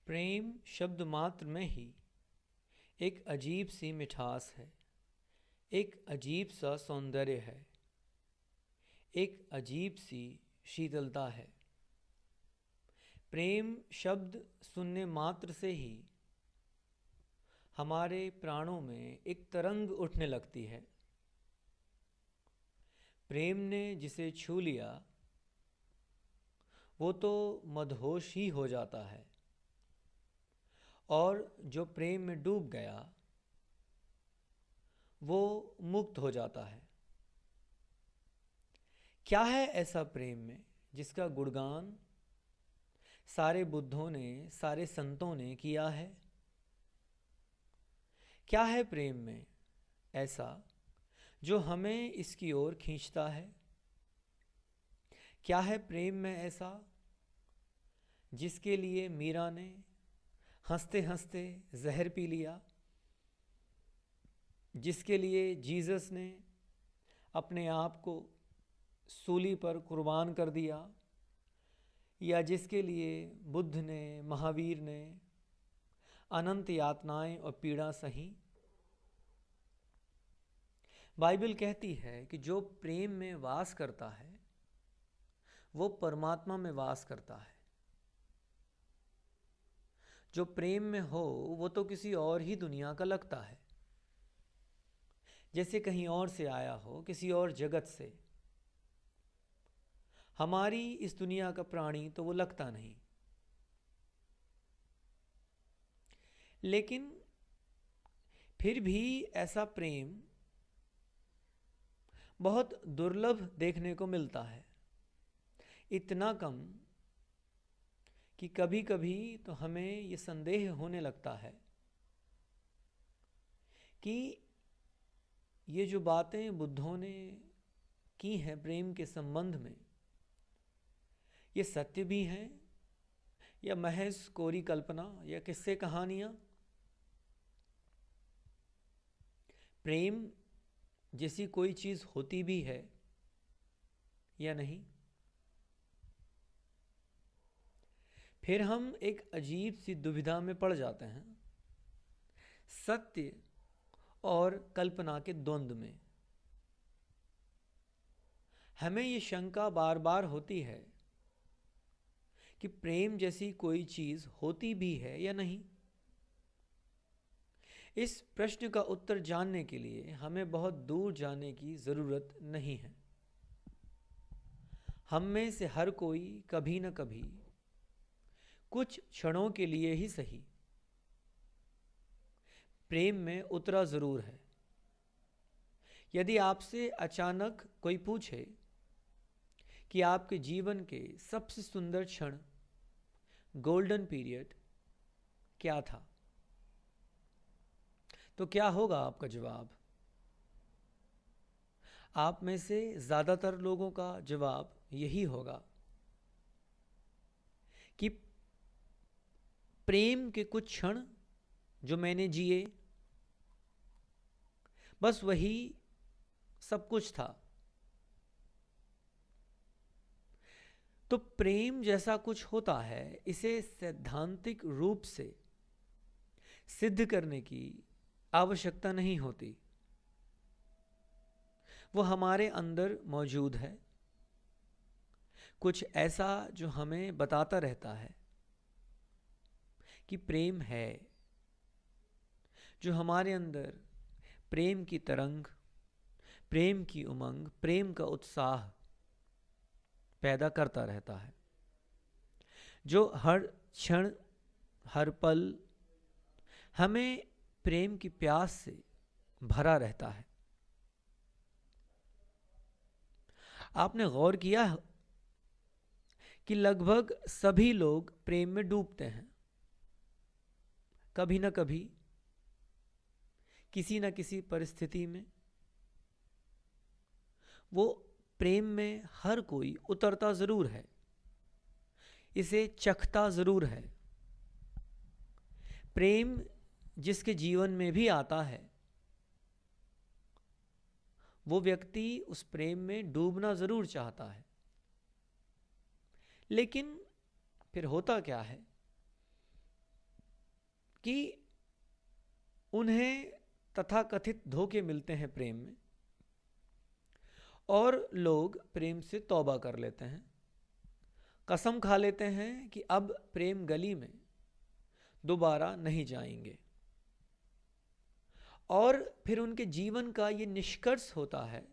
प्रेम शब्द मात्र में ही एक अजीब सी मिठास है, एक अजीब सा सौंदर्य है, एक अजीब सी शीतलता है। प्रेम शब्द सुनने मात्र से ही हमारे प्राणों में एक तरंग उठने लगती है। प्रेम ने जिसे छू लिया वो तो मदहोश ही हो जाता है, और जो प्रेम में डूब गया वो मुक्त हो जाता है। क्या है ऐसा प्रेम में जिसका गुणगान सारे बुद्धों ने, सारे संतों ने किया है? क्या है प्रेम में ऐसा जो हमें इसकी ओर खींचता है? क्या है प्रेम में ऐसा जिसके लिए मीरा ने हंसते हंसते जहर पी लिया, जिसके लिए जीसस ने अपने आप को सूली पर कुर्बान कर दिया, या जिसके लिए बुद्ध ने, महावीर ने अनंत यातनाएं और पीड़ा सही? बाइबल कहती है कि जो प्रेम में वास करता है वो परमात्मा में वास करता है। जो प्रेम में हो वो तो किसी और ही दुनिया का लगता है, जैसे कहीं और से आया हो, किसी और जगत से। हमारी इस दुनिया का प्राणी तो वो लगता नहीं। लेकिन फिर भी ऐसा प्रेम बहुत दुर्लभ देखने को मिलता है, इतना कम कि कभी कभी तो हमें ये संदेह होने लगता है कि ये जो बातें बुद्धों ने की हैं प्रेम के संबंध में, ये सत्य भी हैं या महज कोरी कल्पना या किस्से कहानियां। प्रेम जैसी कोई चीज होती भी है या नहीं? फिर हम एक अजीब सी दुविधा में पड़ जाते हैं, सत्य और कल्पना के द्वंद्व में। हमें ये शंका बार बार होती है कि प्रेम जैसी कोई चीज होती भी है या नहीं। इस प्रश्न का उत्तर जानने के लिए हमें बहुत दूर जाने की जरूरत नहीं है। हम में से हर कोई कभी न कभी, कुछ क्षणों के लिए ही सही, प्रेम में उतरा जरूर है। यदि आपसे अचानक कोई पूछे कि आपके जीवन के सबसे सुंदर क्षण, गोल्डन पीरियड क्या था, तो क्या होगा आपका जवाब? आप में से ज्यादातर लोगों का जवाब यही होगा कि प्रेम के कुछ क्षण जो मैंने जिए, बस वही सब कुछ था। तो प्रेम जैसा कुछ होता है, इसे सैद्धांतिक रूप से सिद्ध करने की आवश्यकता नहीं होती। वो हमारे अंदर मौजूद है, कुछ ऐसा जो हमें बताता रहता है कि प्रेम है, जो हमारे अंदर प्रेम की तरंग, प्रेम की उमंग, प्रेम का उत्साह पैदा करता रहता है, जो हर क्षण, हर पल हमें प्रेम की प्यास से भरा रहता है। आपने गौर किया कि लगभग सभी लोग प्रेम में डूबते हैं, कभी न कभी, किसी न किसी परिस्थिति में। वो प्रेम में हर कोई उतरता जरूर है, इसे चखता जरूर है। प्रेम जिसके जीवन में भी आता है, वो व्यक्ति उस प्रेम में डूबना जरूर चाहता है। लेकिन फिर होता क्या है कि उन्हें तथाकथित धोखे मिलते हैं प्रेम में, और लोग प्रेम से तौबा कर लेते हैं, कसम खा लेते हैं कि अब प्रेम गली में दोबारा नहीं जाएंगे। और फिर उनके जीवन का ये निष्कर्ष होता है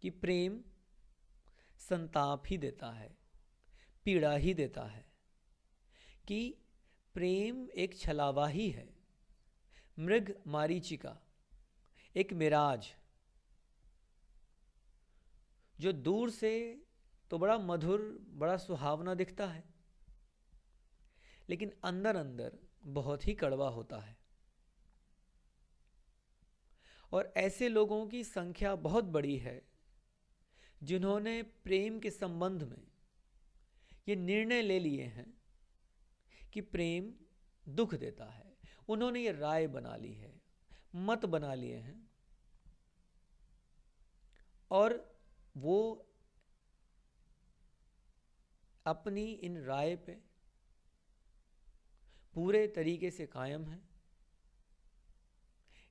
कि प्रेम संताप ही देता है, पीड़ा ही देता है, कि प्रेम एक छलावा ही है, मृग मारीचिका, एक मिराज, जो दूर से तो बड़ा मधुर, बड़ा सुहावना दिखता है, लेकिन अंदर अंदर बहुत ही कड़वा होता है। और ऐसे लोगों की संख्या बहुत बड़ी है जिन्होंने प्रेम के संबंध में ये निर्णय ले लिए हैं कि प्रेम दुख देता है। उन्होंने ये राय बना ली है, मत बना लिए हैं, और वो अपनी इन राय पे पूरे तरीके से कायम है।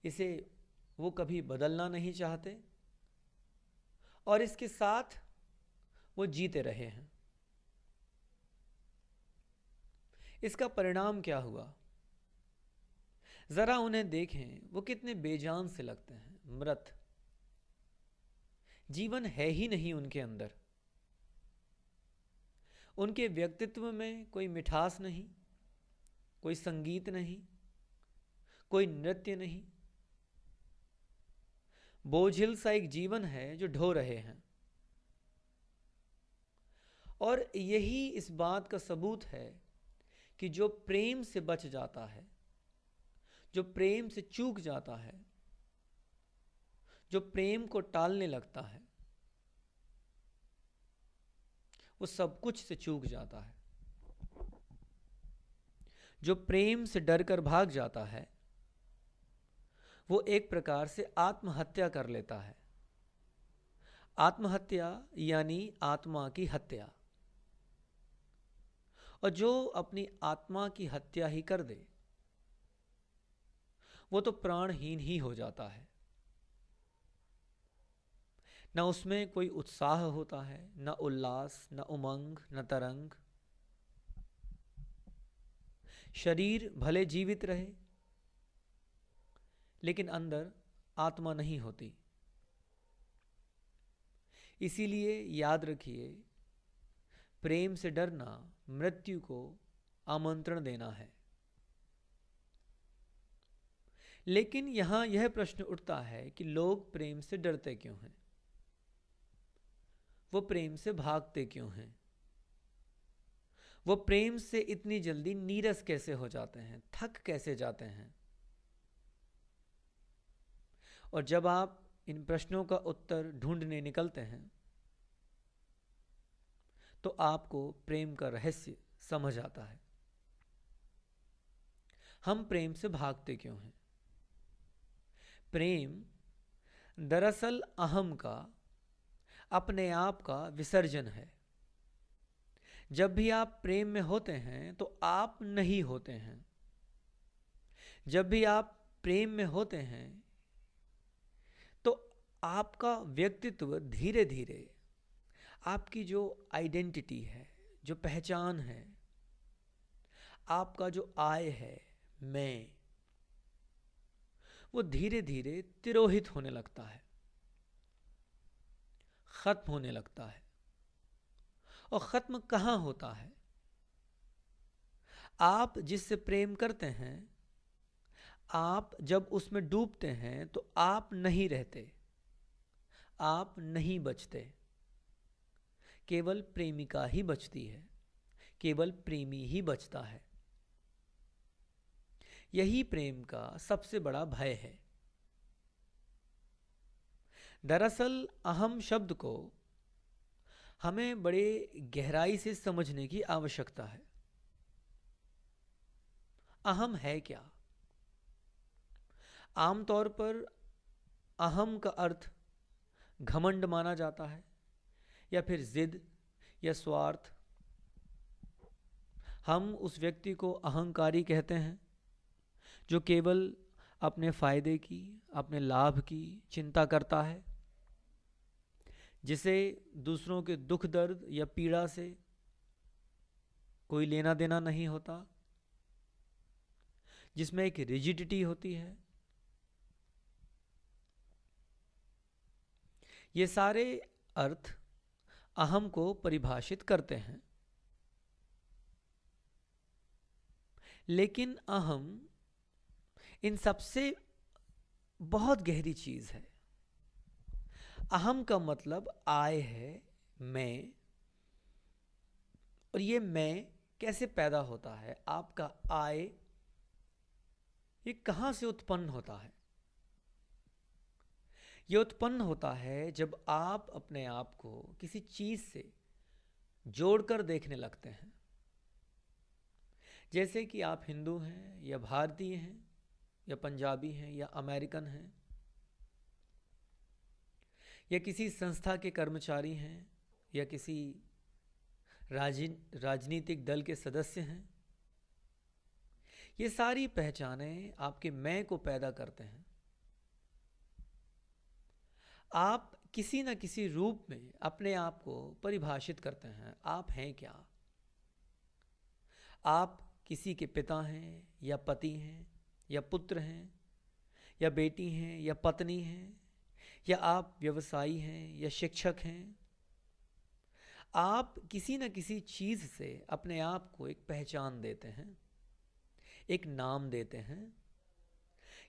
इसे वो कभी बदलना नहीं चाहते, और इसके साथ वो जीते रहे हैं। इसका परिणाम क्या हुआ? जरा उन्हें देखें, वो कितने बेजान से लगते हैं, मृत। जीवन है ही नहीं उनके अंदर। उनके व्यक्तित्व में कोई मिठास नहीं, कोई संगीत नहीं, कोई नृत्य नहीं। बोझिल सा एक जीवन है जो ढो रहे हैं। और यही इस बात का सबूत है कि जो प्रेम से बच जाता है, जो प्रेम से चूक जाता है, जो प्रेम को टालने लगता है, वो सब कुछ से चूक जाता है। जो प्रेम से डरकर भाग जाता है, वो एक प्रकार से आत्महत्या कर लेता है। आत्महत्या यानी आत्मा की हत्या। और जो अपनी आत्मा की हत्या ही कर दे, वो तो प्राणहीन ही हो जाता है। न उसमें कोई उत्साह होता है, न उल्लास, न उमंग, न तरंग। शरीर भले जीवित रहे, लेकिन अंदर आत्मा नहीं होती। इसीलिए याद रखिए, प्रेम से डरना मृत्यु को आमंत्रण देना है। लेकिन यहां यह प्रश्न उठता है कि लोग प्रेम से डरते क्यों हैं? वो प्रेम से भागते क्यों हैं? वो प्रेम से इतनी जल्दी नीरस कैसे हो जाते हैं, थक कैसे जाते हैं? और जब आप इन प्रश्नों का उत्तर ढूंढने निकलते हैं, तो आपको प्रेम का रहस्य समझ आता है। हम प्रेम से भागते क्यों हैं? प्रेम दरअसल अहम का, अपने आप का विसर्जन है। जब भी आप प्रेम में होते हैं तो आप नहीं होते हैं। जब भी आप प्रेम में होते हैं तो आपका व्यक्तित्व धीरे धीरे, आपकी जो आइडेंटिटी है, जो पहचान है, आपका जो आय है, मैं, वो धीरे धीरे तिरोहित होने लगता है, खत्म होने लगता है। और खत्म कहाँ होता है? आप जिससे प्रेम करते हैं, आप जब उसमें डूबते हैं तो आप नहीं रहते, आप नहीं बचते। केवल प्रेमिका ही बचती है, केवल प्रेमी ही बचता है। यही प्रेम का सबसे बड़ा भय है। दरअसल अहम शब्द को हमें बड़े गहराई से समझने की आवश्यकता है। अहम है क्या? आमतौर पर अहम का अर्थ घमंड माना जाता है, या फिर जिद या स्वार्थ। हम उस व्यक्ति को अहंकारी कहते हैं जो केवल अपने फायदे की, अपने लाभ की चिंता करता है, जिसे दूसरों के दुख दर्द या पीड़ा से कोई लेना देना नहीं होता, जिसमें एक रिजिडिटी होती है। ये सारे अर्थ अहम को परिभाषित करते हैं। लेकिन अहम इन सबसे बहुत गहरी चीज है। अहम का मतलब आय है, मैं। और ये मैं कैसे पैदा होता है? आपका आय ये कहां से उत्पन्न होता है? ये उत्पन्न होता है जब आप अपने आप को किसी चीज से जोड़कर देखने लगते हैं। जैसे कि आप हिंदू हैं या भारतीय हैं या पंजाबी हैं या अमेरिकन हैं या किसी संस्था के कर्मचारी हैं या किसी राजनीतिक दल के सदस्य हैं। ये सारी पहचानें आपके मैं को पैदा करते हैं। आप किसी न किसी रूप में अपने आप को परिभाषित करते हैं। आप हैं क्या? आप किसी के पिता हैं या पति हैं या पुत्र हैं या बेटी हैं या पत्नी हैं, या आप व्यवसायी हैं या शिक्षक हैं। आप किसी न किसी चीज से अपने आप को एक पहचान देते हैं, एक नाम देते हैं।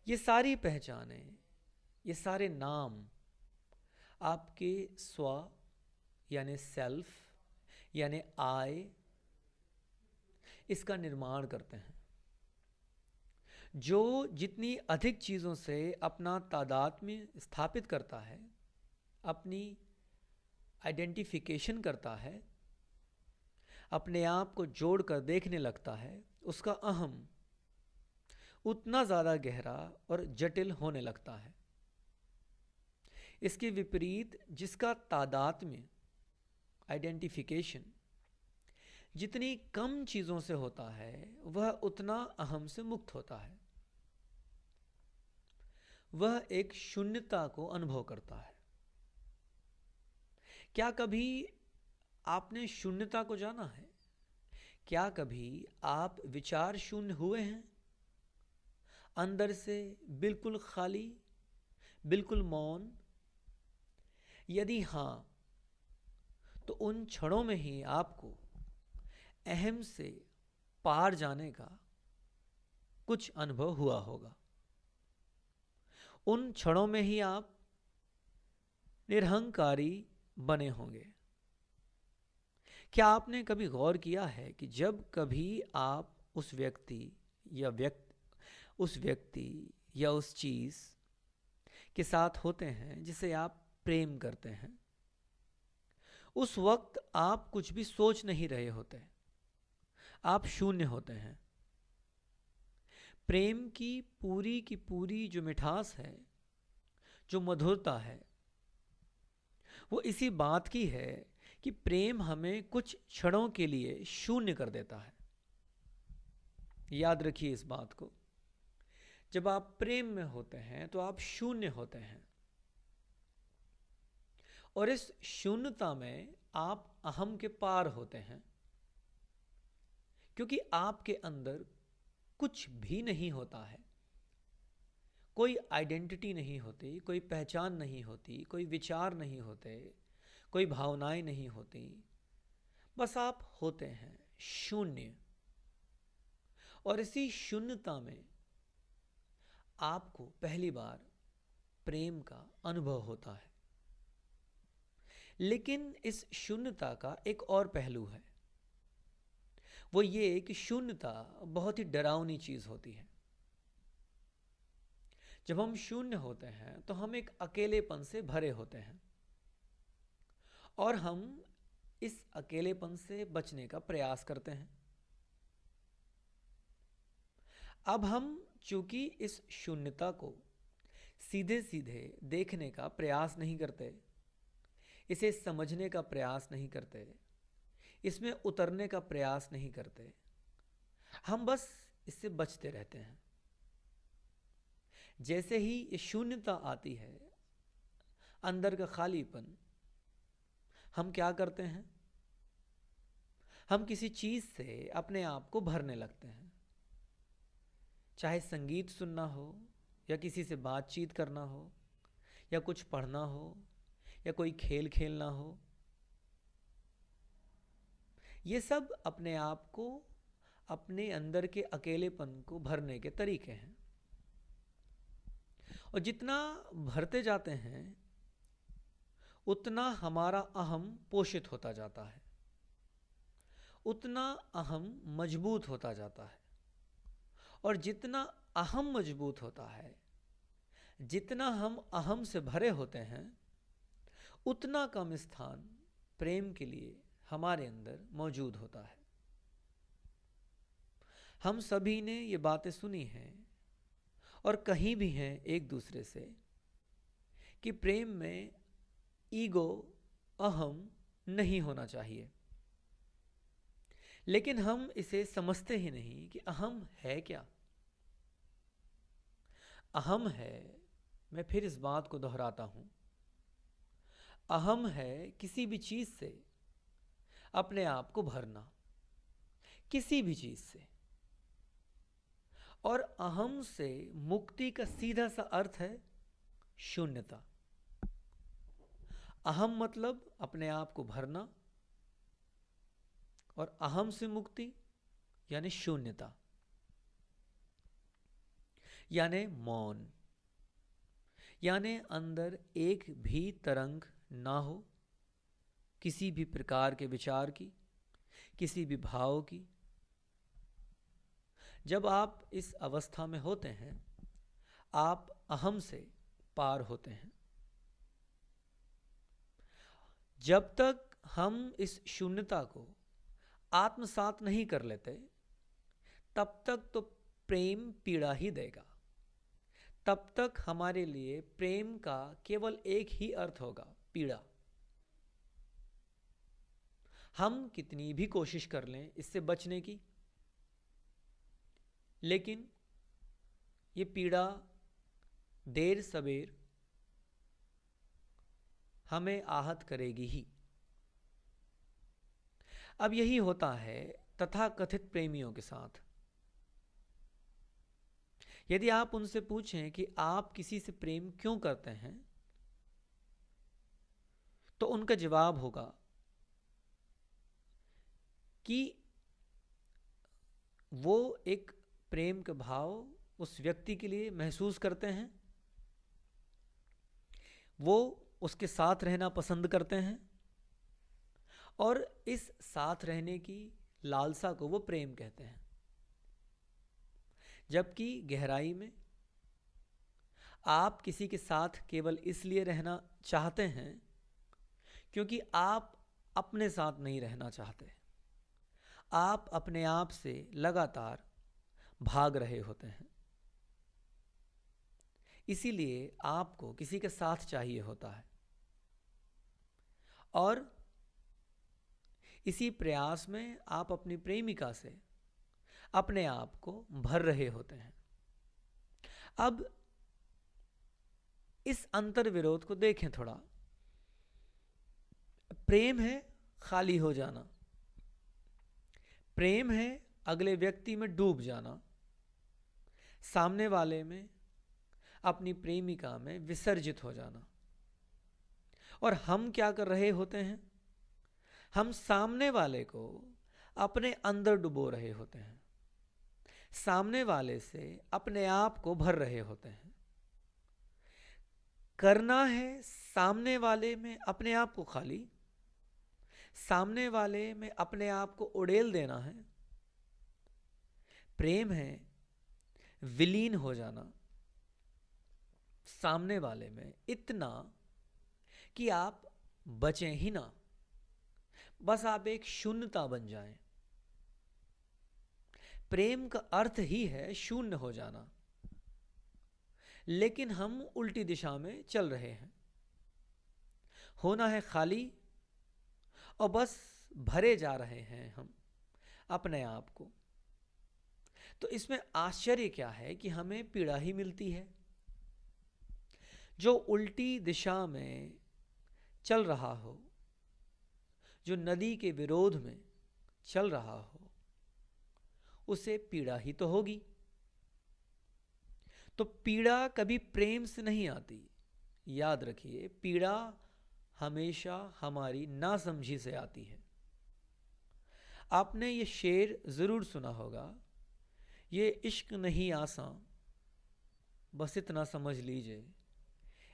ये सारी पहचानें, ये सारे नाम आपके स्व यानी सेल्फ यानी आई इसका निर्माण करते हैं। जो जितनी अधिक चीज़ों से अपना तादात्म्य स्थापित करता है, अपनी आइडेंटिफिकेशन करता है, अपने आप को जोड़कर देखने लगता है, उसका अहम उतना ज़्यादा गहरा और जटिल होने लगता है। इसके विपरीत जिसका तादात्म्य आइडेंटिफिकेशन जितनी कम चीज़ों से होता है, वह उतना अहम से मुक्त होता है। वह एक शून्यता को अनुभव करता है। क्या कभी आपने शून्यता को जाना है? क्या कभी आप विचार शून्य हुए हैं? अंदर से बिल्कुल खाली, बिल्कुल मौन? यदि हाँ, तो उन क्षणों में ही आपको अहम से पार जाने का कुछ अनुभव हुआ होगा। उन क्षणों में ही आप निरहंकारी बने होंगे। क्या आपने कभी गौर किया है कि जब कभी आप उस व्यक्ति या उस चीज के साथ होते हैं जिसे आप प्रेम करते हैं, उस वक्त आप कुछ भी सोच नहीं रहे होते, आप शून्य होते हैं। प्रेम की पूरी जो मिठास है, जो मधुरता है, वो इसी बात की है कि प्रेम हमें कुछ क्षणों के लिए शून्य कर देता है। याद रखिए इस बात को। जब आप प्रेम में होते हैं तो आप शून्य होते हैं, और इस शून्यता में आप अहम के पार होते हैं, क्योंकि आपके अंदर कुछ भी नहीं होता है। कोई आइडेंटिटी नहीं होती, कोई पहचान नहीं होती, कोई विचार नहीं होते, कोई भावनाएं नहीं होती। बस आप होते हैं शून्य। और इसी शून्यता में आपको पहली बार प्रेम का अनुभव होता है। लेकिन इस शून्यता का एक और पहलू है। वो ये कि शून्यता बहुत ही डरावनी चीज होती है। जब हम शून्य होते हैं तो हम एक अकेलेपन से भरे होते हैं, और हम इस अकेलेपन से बचने का प्रयास करते हैं। अब हम चूंकि इस शून्यता को सीधे सीधे देखने का प्रयास नहीं करते, इसे समझने का प्रयास नहीं करते, इसमें उतरने का प्रयास नहीं करते, हम बस इससे बचते रहते हैं। जैसे ही ये शून्यता आती है, अंदर का खालीपन, हम क्या करते हैं? हम किसी चीज से अपने आप को भरने लगते हैं। चाहे संगीत सुनना हो, या किसी से बातचीत करना हो, या कुछ पढ़ना हो, या कोई खेल खेलना हो, ये सब अपने आप को, अपने अंदर के अकेलेपन को भरने के तरीके हैं। और जितना भरते जाते हैं उतना हमारा अहम पोषित होता जाता है, उतना अहम मजबूत होता जाता है। और जितना अहम मजबूत होता है, जितना हम अहम से भरे होते हैं, उतना कम स्थान प्रेम के लिए हमारे अंदर मौजूद होता है। हम सभी ने ये बातें सुनी हैं और कहीं भी हैं एक दूसरे से कि प्रेम में ईगो, अहम नहीं होना चाहिए। लेकिन हम इसे समझते ही नहीं कि अहम है क्या। अहम है, मैं फिर इस बात को दोहराता हूं, अहम है किसी भी चीज से अपने आप को भरना, किसी भी चीज से। और अहम से मुक्ति का सीधा सा अर्थ है शून्यता। अहम मतलब अपने आप को भरना, और अहम से मुक्ति यानी शून्यता, यानी मौन, यानी अंदर एक भी तरंग ना हो, किसी भी प्रकार के विचार की, किसी भी भाव की। जब आप इस अवस्था में होते हैं, आप अहम से पार होते हैं। जब तक हम इस शून्यता को आत्मसात नहीं कर लेते, तब तक तो प्रेम पीड़ा ही देगा। तब तक हमारे लिए प्रेम का केवल एक ही अर्थ होगा, पीड़ा। हम कितनी भी कोशिश कर लें इससे बचने की, लेकिन ये पीड़ा देर सवेर हमें आहत करेगी ही। अब यही होता है तथाकथित प्रेमियों के साथ। यदि आप उनसे पूछें कि आप किसी से प्रेम क्यों करते हैं, तो उनका जवाब होगा कि वो एक प्रेम का भाव उस व्यक्ति के लिए महसूस करते हैं, वो उसके साथ रहना पसंद करते हैं, और इस साथ रहने की लालसा को वो प्रेम कहते हैं। जबकि गहराई में आप किसी के साथ केवल इसलिए रहना चाहते हैं क्योंकि आप अपने साथ नहीं रहना चाहते। आप अपने आप से लगातार भाग रहे होते हैं, इसीलिए आपको किसी के साथ चाहिए होता है। और इसी प्रयास में आप अपनी प्रेमिका से अपने आप को भर रहे होते हैं। अब इस अंतर विरोध को देखें थोड़ा। प्रेम है खाली हो जाना, प्रेम है अगले व्यक्ति में डूब जाना, सामने वाले में, अपनी प्रेमिका में विसर्जित हो जाना। और हम क्या कर रहे होते हैं? हम सामने वाले को अपने अंदर डुबो रहे होते हैं, सामने वाले से अपने आप को भर रहे होते हैं। करना है सामने वाले में अपने आप को खाली, सामने वाले में अपने आप को उड़ेल देना है। प्रेम है विलीन हो जाना सामने वाले में, इतना कि आप बचें ही ना, बस आप एक शून्यता बन जाएं। प्रेम का अर्थ ही है शून्य हो जाना, लेकिन हम उल्टी दिशा में चल रहे हैं। होना है खाली, और बस भरे जा रहे हैं हम अपने आप को। तो इसमें आश्चर्य क्या है कि हमें पीड़ा ही मिलती है। जो उल्टी दिशा में चल रहा हो, जो नदी के विरोध में चल रहा हो, उसे पीड़ा ही तो होगी। तो पीड़ा कभी प्रेम से नहीं आती। याद रखिए, पीड़ा हमेशा हमारी नासमझी से आती है। आपने ये शेर जरूर सुना होगा, ये इश्क नहीं आसान, बस इतना समझ लीजिए,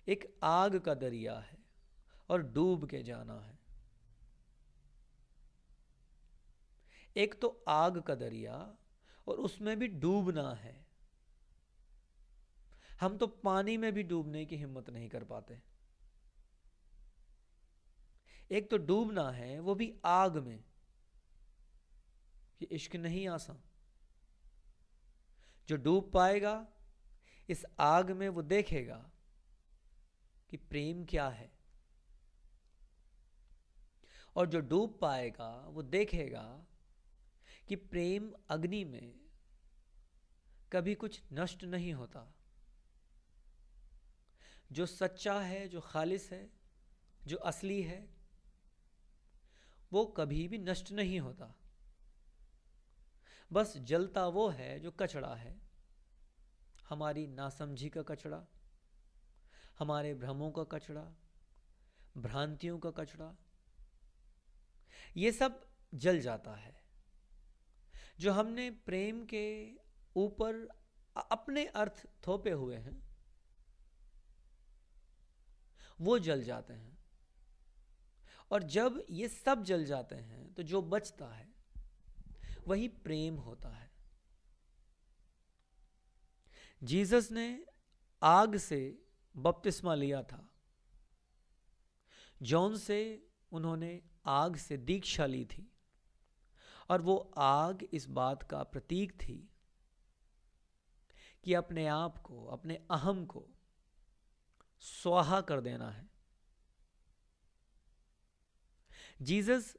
एक आग का दरिया है और डूब के जाना है। एक तो आग का दरिया और उसमें भी डूबना है। हम तो पानी में भी डूबने की हिम्मत नहीं कर पाते। एक तो डूबना है, वो भी आग में। ये इश्क नहीं आसान। जो डूब पाएगा इस आग में, वो देखेगा कि प्रेम क्या है। और जो डूब पाएगा वो देखेगा कि प्रेम अग्नि में कभी कुछ नष्ट नहीं होता। जो सच्चा है, जो खालिस है, जो असली है, वो कभी भी नष्ट नहीं होता। बस जलता वो है जो कचड़ा है, हमारी नासमझी का कचड़ा, हमारे भ्रमों का कचड़ा, भ्रांतियों का कचड़ा, ये सब जल जाता है। जो हमने प्रेम के ऊपर अपने अर्थ थोपे हुए हैं, वो जल जाते हैं। और जब ये सब जल जाते हैं तो जो बचता है वही प्रेम होता है। जीसस ने आग से बपतिस्मा लिया था, जॉन से उन्होंने आग से दीक्षा ली थी, और वो आग इस बात का प्रतीक थी कि अपने आप को, अपने अहम को स्वाहा कर देना है। जीसस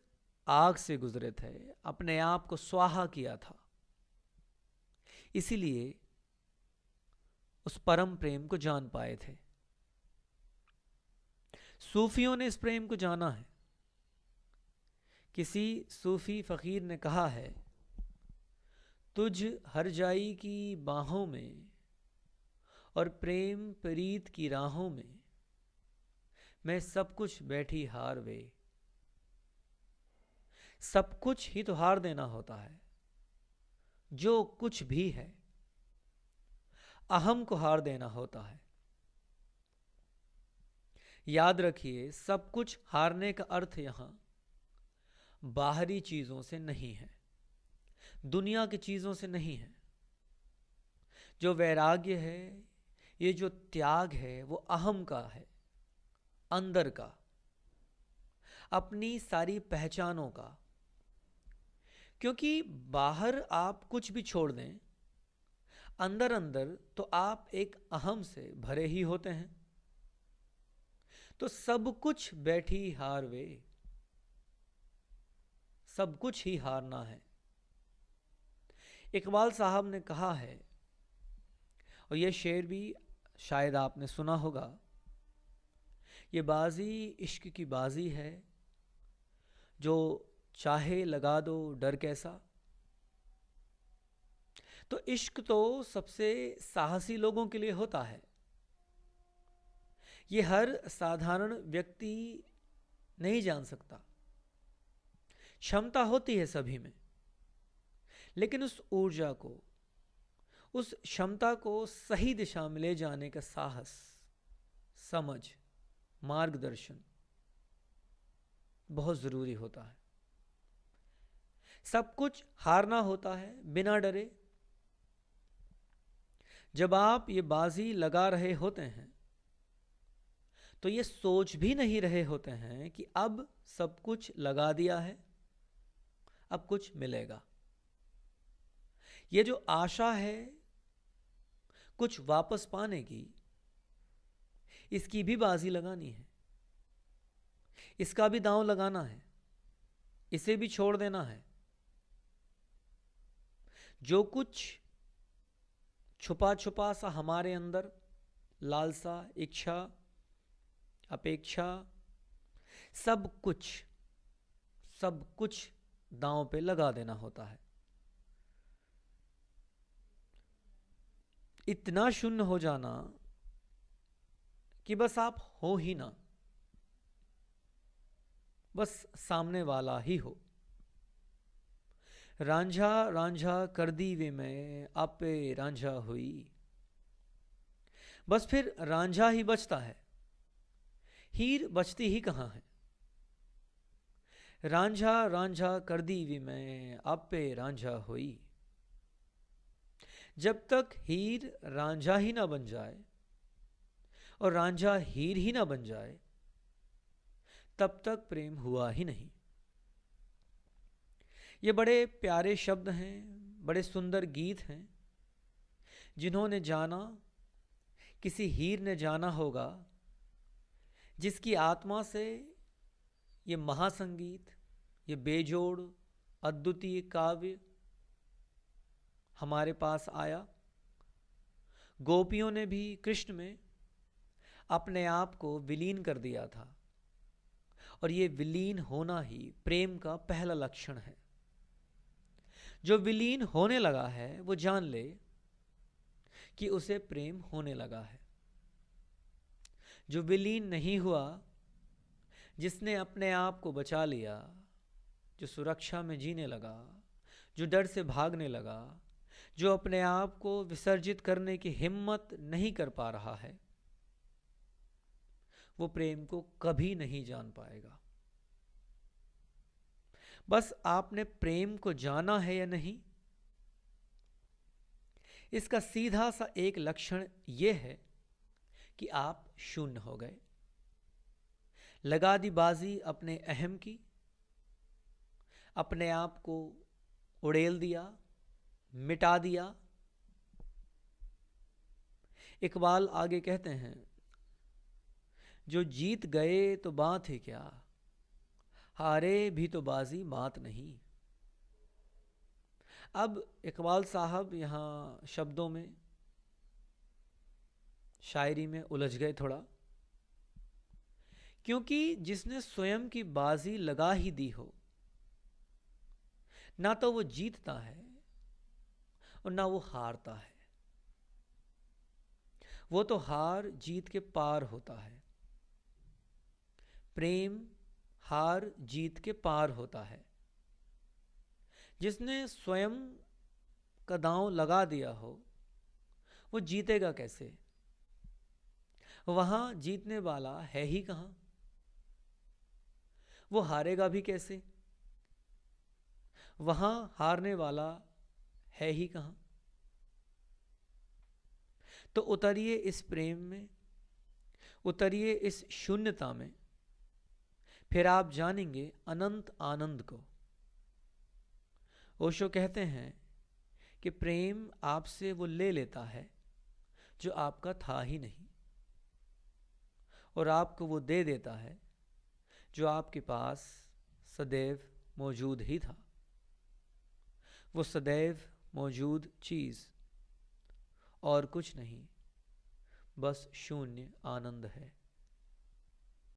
आग से गुजरे थे, अपने आप को स्वाहा किया था, इसीलिए उस परम प्रेम को जान पाए थे। सूफियों ने इस प्रेम को जाना है। किसी सूफी फकीर ने कहा है, तुझ हर जाई की बाहों में और प्रेम प्रीत की राहों में, मैं सब कुछ बैठी हार वे। सब कुछ ही तो हार देना होता है। जो कुछ भी है, अहम को हार देना होता है। याद रखिए, सब कुछ हारने का अर्थ यहां बाहरी चीजों से नहीं है, दुनिया की चीजों से नहीं है। जो वैराग्य है, ये जो त्याग है, वो अहम का है, अंदर का, अपनी सारी पहचानों का। क्योंकि बाहर आप कुछ भी छोड़ दें, अंदर अंदर तो आप एक अहम से भरे ही होते हैं। तो सब कुछ बैठी हार वे, सब कुछ ही हारना है। इकबाल साहब ने कहा है, और यह शेर भी शायद आपने सुना होगा, ये बाजी इश्क की बाजी है, जो चाहे लगा दो डर कैसा। तो इश्क तो सबसे साहसी लोगों के लिए होता है। ये हर साधारण व्यक्ति नहीं जान सकता। क्षमता होती है सभी में, लेकिन उस ऊर्जा को, उस क्षमता को सही दिशा में ले जाने का साहस, समझ, मार्गदर्शन बहुत जरूरी होता है। सब कुछ हारना होता है बिना डरे। जब आप ये बाजी लगा रहे होते हैं तो ये सोच भी नहीं रहे होते हैं कि अब सब कुछ लगा दिया है, अब कुछ मिलेगा। ये जो आशा है कुछ वापस पाने की, इसकी भी बाजी लगानी है, इसका भी दांव लगाना है, इसे भी छोड़ देना है। जो कुछ छुपा छुपा सा हमारे अंदर लालसा, इच्छा, अपेक्षा, सब कुछ दांव पे लगा देना होता है। इतना शून्य हो जाना कि बस आप हो ही ना, बस सामने वाला ही हो। रांझा रांझा कर दी वे मैं, आपे रांझा हुई। बस फिर रांझा ही बचता है, हीर बचती ही कहाँ है। रांझा रांझा कर दी वे मैं, आपे रांझा हुई। जब तक हीर रांझा ही ना बन जाए और रांझा हीर ही ना बन जाए, तब तक प्रेम हुआ ही नहीं। ये बड़े प्यारे शब्द हैं, बड़े सुंदर गीत हैं। जिन्होंने जाना, किसी हीर ने जाना होगा, जिसकी आत्मा से ये महासंगीत, ये बेजोड़ अद्वितीय काव्य हमारे पास आया। गोपियों ने भी कृष्ण में अपने आप को विलीन कर दिया था, और ये विलीन होना ही प्रेम का पहला लक्षण है। जो विलीन होने लगा है वो जान ले कि उसे प्रेम होने लगा है। जो विलीन नहीं हुआ, जिसने अपने आप को बचा लिया, जो सुरक्षा में जीने लगा, जो डर से भागने लगा, जो अपने आप को विसर्जित करने की हिम्मत नहीं कर पा रहा है, वो प्रेम को कभी नहीं जान पाएगा। बस आपने प्रेम को जाना है या नहीं, इसका सीधा सा एक लक्षण यह है कि आप शून्य हो गए। लगा दी बाजी अपने अहम की, अपने आप को उड़ेल दिया, मिटा दिया। इकबाल आगे कहते हैं, जो जीत गए तो बात है क्या, हारे भी तो बाजी मात नहीं। अब इकबाल साहब यहाँ शब्दों में, शायरी में उलझ गए थोड़ा, क्योंकि जिसने स्वयं की बाजी लगा ही दी हो, ना तो वो जीतता है और ना वो हारता है। वो तो हार जीत के पार होता है। प्रेम हार जीत के पार होता है। जिसने स्वयं का दांव लगा दिया हो, वो जीतेगा कैसे? वहां जीतने वाला है ही कहां, वो हारेगा भी कैसे? वहां हारने वाला है ही कहां। तो उतरिए इस प्रेम में, उतरिए इस शून्यता में, फिर आप जानेंगे अनंत आनंद को। ओशो कहते हैं कि प्रेम आपसे वो ले लेता है जो आपका था ही नहीं, और आपको वो दे देता है जो आपके पास सदैव मौजूद ही था। वो सदैव मौजूद चीज़ और कुछ नहीं, बस शून्य आनंद है।